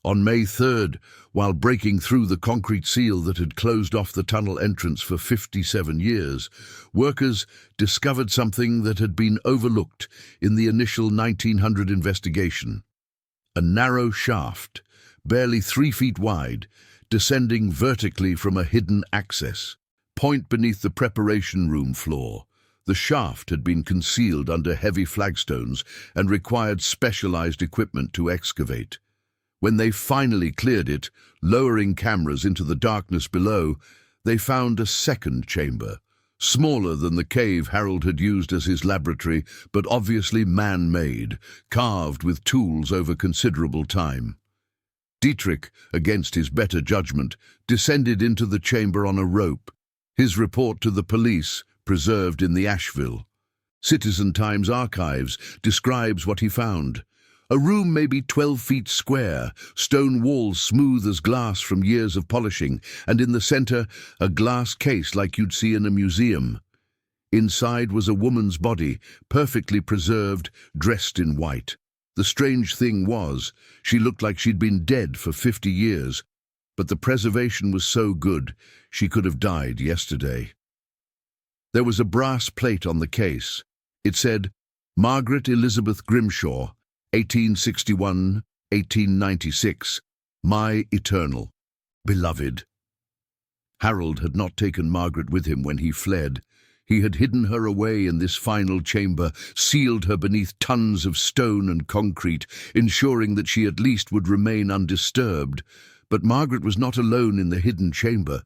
On May 3rd, while breaking through the concrete seal that had closed off the tunnel entrance for 57 years, workers discovered something that had been overlooked in the initial 1900 investigation. A narrow shaft, barely 3 feet wide, descending vertically from a hidden access point beneath the preparation room floor. The shaft had been concealed under heavy flagstones and required specialized equipment to excavate. When they finally cleared it, lowering cameras into the darkness below, they found a second chamber, smaller than the cave Harold had used as his laboratory, but obviously man-made, carved with tools over considerable time. Dietrich, against his better judgment, descended into the chamber on a rope, his report to the police preserved in the Asheville. Citizen Times Archives describes what he found. A room maybe 12 feet square, stone walls smooth as glass from years of polishing, and in the center, a glass case like you'd see in a museum. Inside was a woman's body, perfectly preserved, dressed in white. The strange thing was, she looked like she'd been dead for 50 years, but the preservation was so good, she could have died yesterday. There was a brass plate on the case. It said, Margaret Elizabeth Grimshaw, 1861-1896, my eternal, beloved. Harold had not taken Margaret with him when he fled. He had hidden her away in this final chamber, sealed her beneath tons of stone and concrete, ensuring that she at least would remain undisturbed. But Margaret was not alone in the hidden chamber.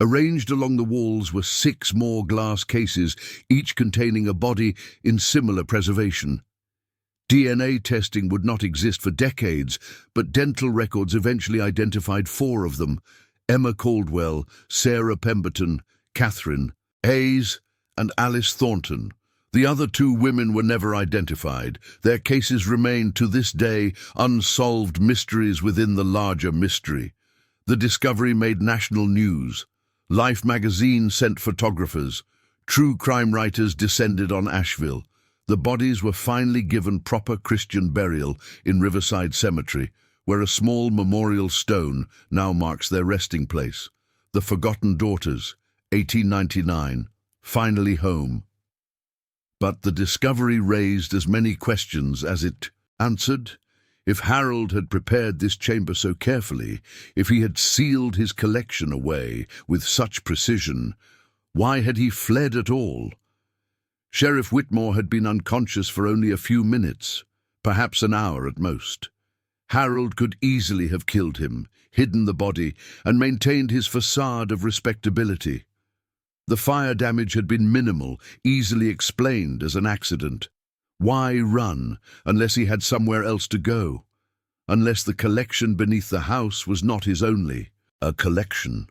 Arranged along the walls were 6 more glass cases, each containing a body in similar preservation. DNA testing would not exist for decades, but dental records eventually identified 4 of them: Emma Caldwell, Sarah Pemberton, Catherine Hayes, and Alice Thornton. The other 2 women were never identified. Their cases remain to this day unsolved mysteries within the larger mystery. The discovery made national news. Life magazine sent photographers. True crime writers descended on Asheville. The bodies were finally given proper Christian burial in Riverside Cemetery, where a small memorial stone now marks their resting place. The Forgotten Daughters, 1899, finally home. But the discovery raised as many questions as it answered. If Harold had prepared this chamber so carefully, if he had sealed his collection away with such precision, why had he fled at all? Sheriff Whitmore had been unconscious for only a few minutes, perhaps an hour at most. Harold could easily have killed him, hidden the body, and maintained his facade of respectability. The fire damage had been minimal, easily explained as an accident. Why run, unless he had somewhere else to go? Unless the collection beneath the house was not his only, a collection.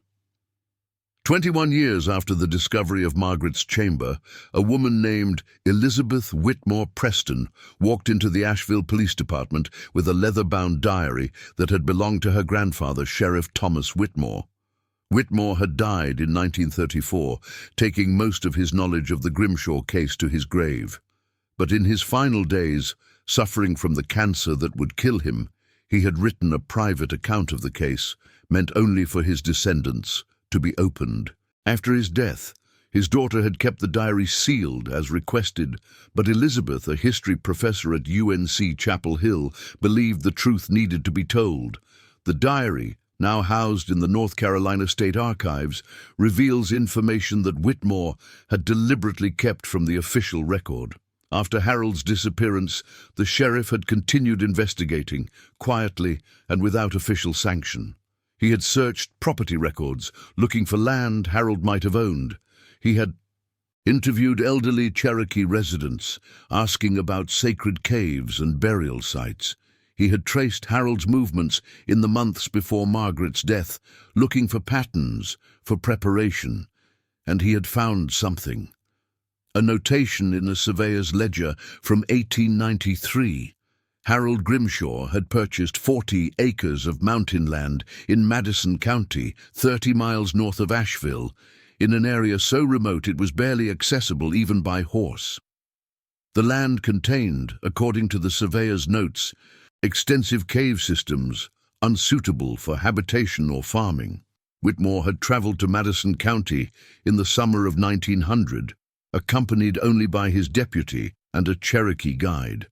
21 years after the discovery of Margaret's chamber, a woman named Elizabeth Whitmore Preston walked into the Asheville Police Department with a leather-bound diary that had belonged to her grandfather, Sheriff Thomas Whitmore. Whitmore had died in 1934, taking most of his knowledge of the Grimshaw case to his grave. But in his final days, suffering from the cancer that would kill him, he had written a private account of the case, meant only for his descendants, to be opened. After his death, his daughter had kept the diary sealed as requested, but Elizabeth, a history professor at UNC Chapel Hill, believed the truth needed to be told. The diary, now housed in the North Carolina State Archives, reveals information that Whitmore had deliberately kept from the official record. After Harold's disappearance, the sheriff had continued investigating, quietly and without official sanction. He had searched property records, looking for land Harold might have owned. He had interviewed elderly Cherokee residents, asking about sacred caves and burial sites. He had traced Harold's movements in the months before Margaret's death, looking for patterns, for preparation, and he had found something. A notation in a surveyor's ledger from 1893. Harold Grimshaw had purchased 40 acres of mountain land in Madison County, 30 miles north of Asheville, in an area so remote it was barely accessible even by horse. The land contained, according to the surveyor's notes, extensive cave systems, unsuitable for habitation or farming. Whitmore had traveled to Madison County in the summer of 1900, accompanied only by his deputy and a Cherokee guide.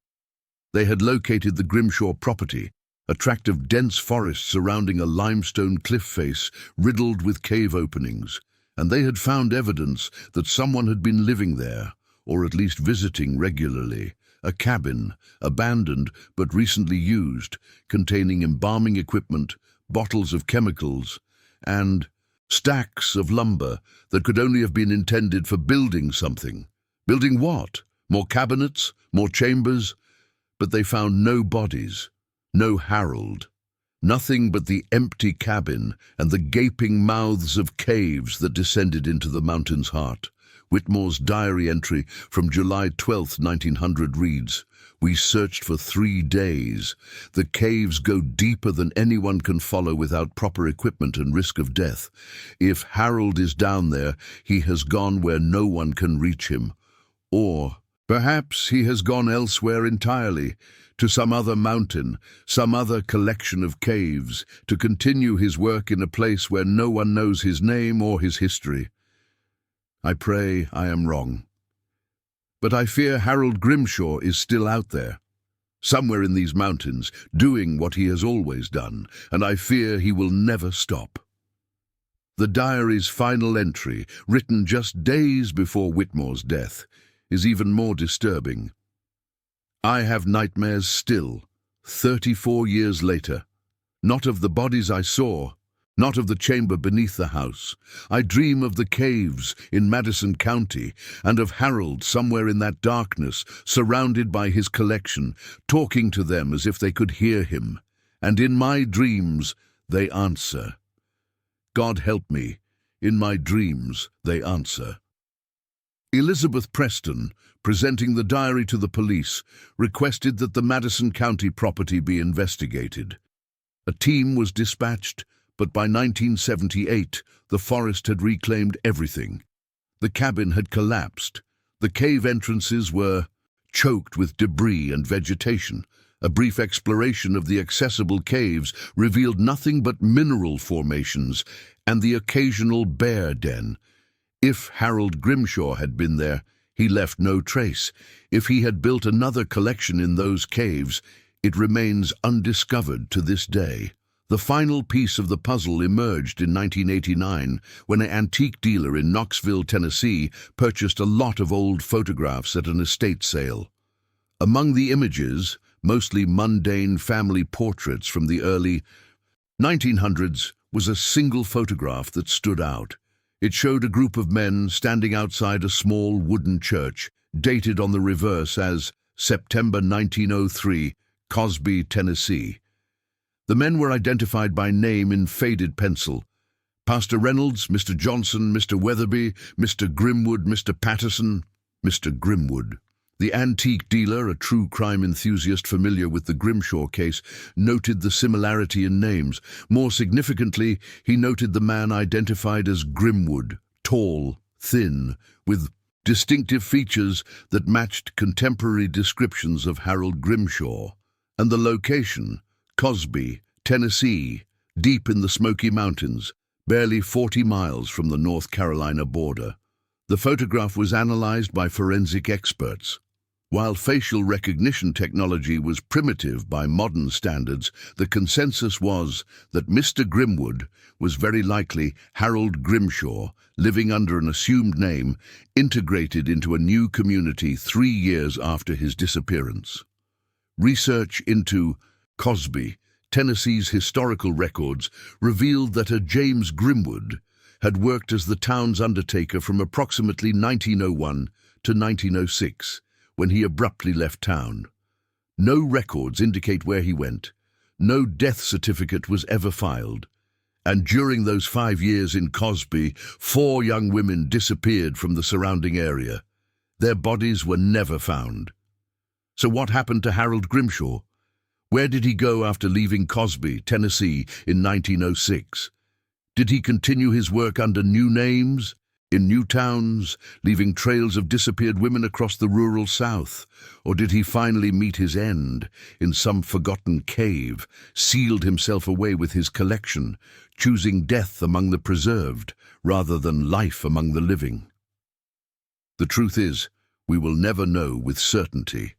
They had located the Grimshaw property, a tract of dense forest surrounding a limestone cliff face riddled with cave openings, and they had found evidence that someone had been living there, or at least visiting regularly. A cabin, abandoned but recently used, containing embalming equipment, bottles of chemicals, and stacks of lumber that could only have been intended for building something. Building what? More cabinets? More chambers? But they found no bodies, no Harold. Nothing but the empty cabin and the gaping mouths of caves that descended into the mountain's heart. Whitmore's diary entry from July 12, 1900 reads, "We searched for 3 days. The caves go deeper than anyone can follow without proper equipment and risk of death. If Harold is down there, he has gone where no one can reach him. Or perhaps he has gone elsewhere entirely, to some other mountain, some other collection of caves, to continue his work in a place where no one knows his name or his history. I pray I am wrong. But I fear Harold Grimshaw is still out there, somewhere in these mountains, doing what he has always done, and I fear he will never stop." The diary's final entry, written just days before Whitmore's death, is even more disturbing. "I have nightmares still, 34 years later, not of the bodies I saw, not of the chamber beneath the house. I dream of the caves in Madison County and of Harold somewhere in that darkness, surrounded by his collection, talking to them as if they could hear him. And in my dreams they answer. God help me, in my dreams they answer." Elizabeth Preston, presenting the diary to the police, requested that the Madison County property be investigated. A team was dispatched, but by 1978, the forest had reclaimed everything. The cabin had collapsed. The cave entrances were choked with debris and vegetation. A brief exploration of the accessible caves revealed nothing but mineral formations and the occasional bear den. If Harold Grimshaw had been there, he left no trace. If he had built another collection in those caves, it remains undiscovered to this day. The final piece of the puzzle emerged in 1989 when an antique dealer in Knoxville, Tennessee, purchased a lot of old photographs at an estate sale. Among the images, mostly mundane family portraits from the early 1900s, was a single photograph that stood out. It showed a group of men standing outside a small wooden church, dated on the reverse as September 1903, Cosby, Tennessee. The men were identified by name in faded pencil. Pastor Reynolds, Mr. Johnson, Mr. Weatherby, Mr. Grimwood, Mr. Patterson, Mr. Grimwood. The antique dealer, a true crime enthusiast familiar with the Grimshaw case, noted the similarity in names. More significantly, he noted the man identified as Grimwood, tall, thin, with distinctive features that matched contemporary descriptions of Harold Grimshaw, and the location, Cosby, Tennessee, deep in the Smoky Mountains, barely 40 miles from the North Carolina border. The photograph was analyzed by forensic experts. While facial recognition technology was primitive by modern standards, the consensus was that Mr. Grimwood was very likely Harold Grimshaw, living under an assumed name, integrated into a new community 3 years after his disappearance. Research into Cosby, Tennessee's historical records revealed that a James Grimwood had worked as the town's undertaker from approximately 1901 to 1906, when he abruptly left town. No records indicate where he went. No death certificate was ever filed. And during those 5 years in Cosby, 4 young women disappeared from the surrounding area. Their bodies were never found. So what happened to Harold Grimshaw? Where did he go after leaving Cosby, Tennessee, in 1906? Did he continue his work under new names, in new towns, leaving trails of disappeared women across the rural South? Or did he finally meet his end in some forgotten cave, sealed himself away with his collection, choosing death among the preserved rather than life among the living? The truth is, we will never know with certainty.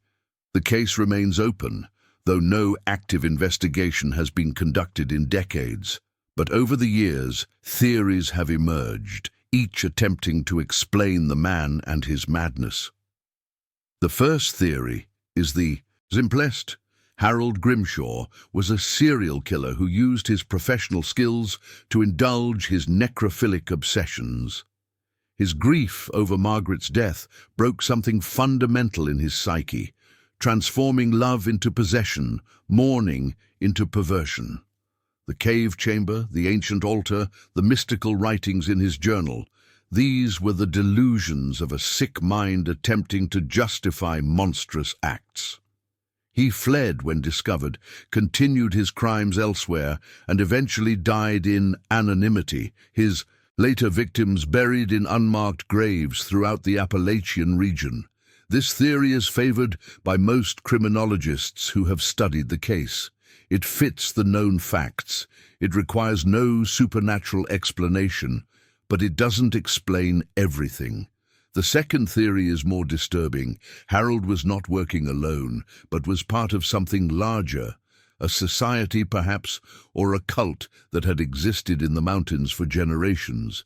The case remains open, though no active investigation has been conducted in decades. But over the years, theories have emerged, each attempting to explain the man and his madness. The first theory is the simplest. Harold Grimshaw was a serial killer who used his professional skills to indulge his necrophilic obsessions. His grief over Margaret's death broke something fundamental in his psyche, transforming love into possession, mourning into perversion. The cave chamber, the ancient altar, the mystical writings in his journal, these were the delusions of a sick mind attempting to justify monstrous acts. He fled when discovered, continued his crimes elsewhere, and eventually died in anonymity, his later victims buried in unmarked graves throughout the Appalachian region. This theory is favored by most criminologists who have studied the case. It fits the known facts. It requires no supernatural explanation, but it doesn't explain everything. The second theory is more disturbing. Harold was not working alone, but was part of something larger, a society perhaps, or a cult that had existed in the mountains for generations.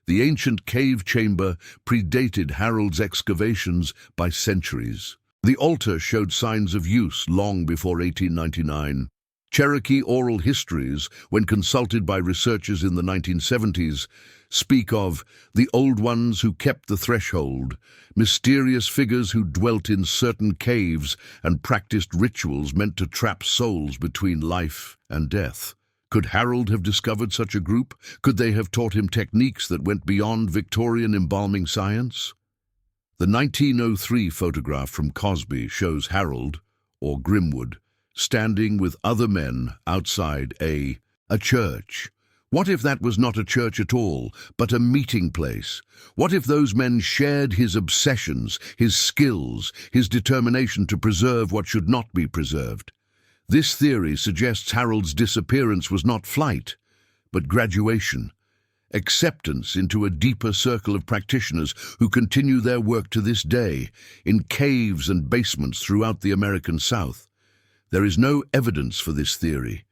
The ancient cave chamber predated Harold's excavations by centuries. The altar showed signs of use long before 1899. Cherokee oral histories, when consulted by researchers in the 1970s, speak of the old ones who kept the threshold, mysterious figures who dwelt in certain caves and practiced rituals meant to trap souls between life and death. Could Harold have discovered such a group? Could they have taught him techniques that went beyond Victorian embalming science? The 1903 photograph from Cosby shows Harold, or Grimwood, standing with other men outside a church, What if that was not a church at all, but a meeting place? What if those men shared his obsessions, his skills, his determination to preserve what should not be preserved? This theory suggests Harold's disappearance was not flight, but graduation, acceptance into a deeper circle of practitioners who continue their work to this day, in caves and basements throughout the American South. There is no evidence for this theory,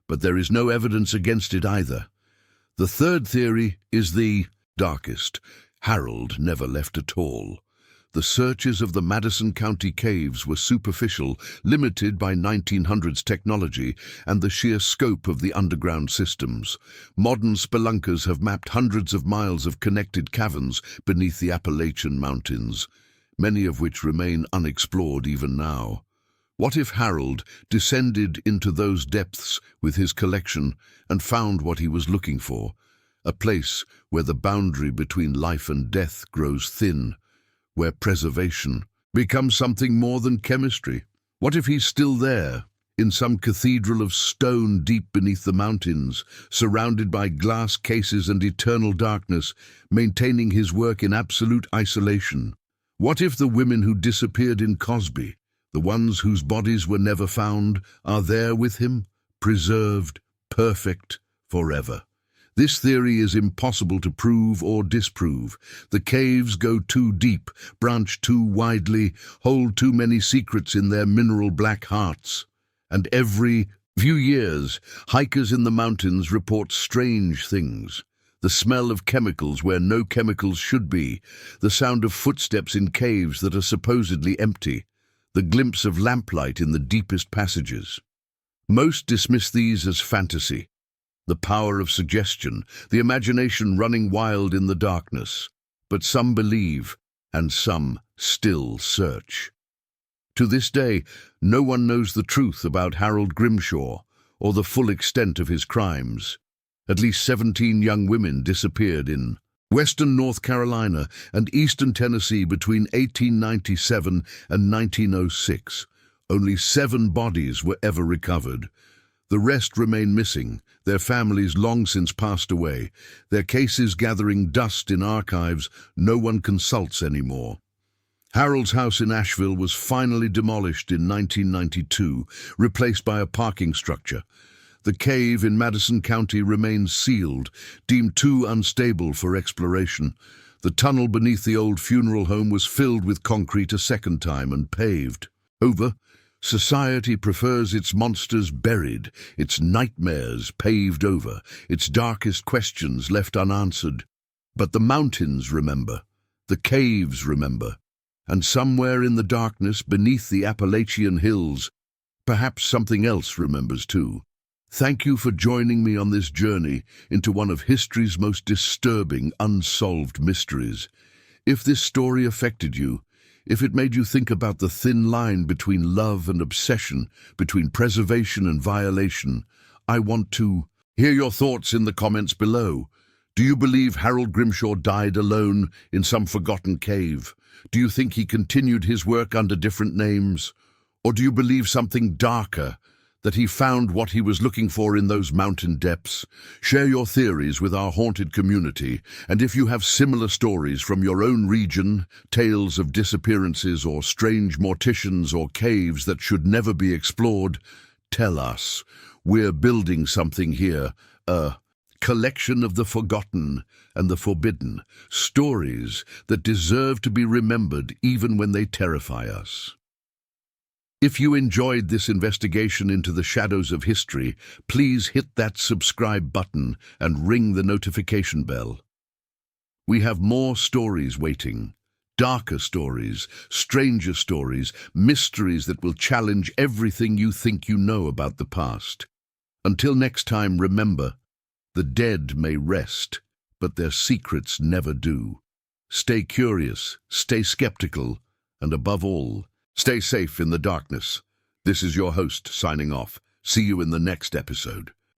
but there is no evidence against it either. The third theory is the darkest. Harold never left at all. The searches of the Madison County caves were superficial, limited by 1900s technology and the sheer scope of the underground systems. Modern spelunkers have mapped hundreds of miles of connected caverns beneath the Appalachian mountains, many of which remain unexplored even now. What if Harold descended into those depths with his collection and found what he was looking for? A place where the boundary between life and death grows thin, where preservation becomes something more than chemistry. What if he's still there, in some cathedral of stone deep beneath the mountains, surrounded by glass cases and eternal darkness, maintaining his work in absolute isolation? What if the women who disappeared in Cosby, the ones whose bodies were never found, are there with him, preserved, perfect, forever? This theory is impossible to prove or disprove. The caves go too deep, branch too widely, hold too many secrets in their mineral black hearts. And every few years, hikers in the mountains report strange things. The smell of chemicals where no chemicals should be, the sound of footsteps in caves that are supposedly empty, the glimpse of lamplight in the deepest passages. Most dismiss these as fantasy, the power of suggestion, the imagination running wild in the darkness. But some believe, and some still search. To this day, no one knows the truth about Harold Grimshaw or the full extent of his crimes. At least 17 young women disappeared in western North Carolina and eastern Tennessee between 1897 and 1906. Only 7 bodies were ever recovered. The rest remain missing, their families long since passed away, their cases gathering dust in archives no one consults anymore. Harold's house in Asheville was finally demolished in 1992, replaced by a parking structure. The cave in Madison County remains sealed, deemed too unstable for exploration. The tunnel beneath the old funeral home was filled with concrete a second time and paved. Society prefers its monsters buried, its nightmares paved over, its darkest questions left unanswered. But the mountains remember, the caves remember, and somewhere in the darkness beneath the Appalachian hills, perhaps something else remembers too. Thank you for joining me on this journey into one of history's most disturbing, unsolved mysteries. If this story affected you, if it made you think about the thin line between love and obsession, between preservation and violation, I want to hear your thoughts in the comments below. Do you believe Harold Grimshaw died alone in some forgotten cave? Do you think he continued his work under different names? Or do you believe something darker, that he found what he was looking for in those mountain depths? Share your theories with our haunted community, and if you have similar stories from your own region, tales of disappearances or strange morticians or caves that should never be explored, tell us. We're building something here, a collection of the forgotten and the forbidden, stories that deserve to be remembered even when they terrify us. If you enjoyed this investigation into the shadows of history, please hit that subscribe button and ring the notification bell. We have more stories waiting, darker stories, stranger stories, mysteries that will challenge everything you think you know about the past. Until next time, remember, the dead may rest, but their secrets never do. Stay curious, stay skeptical, and above all, stay safe in the darkness. This is your host signing off. See you in the next episode.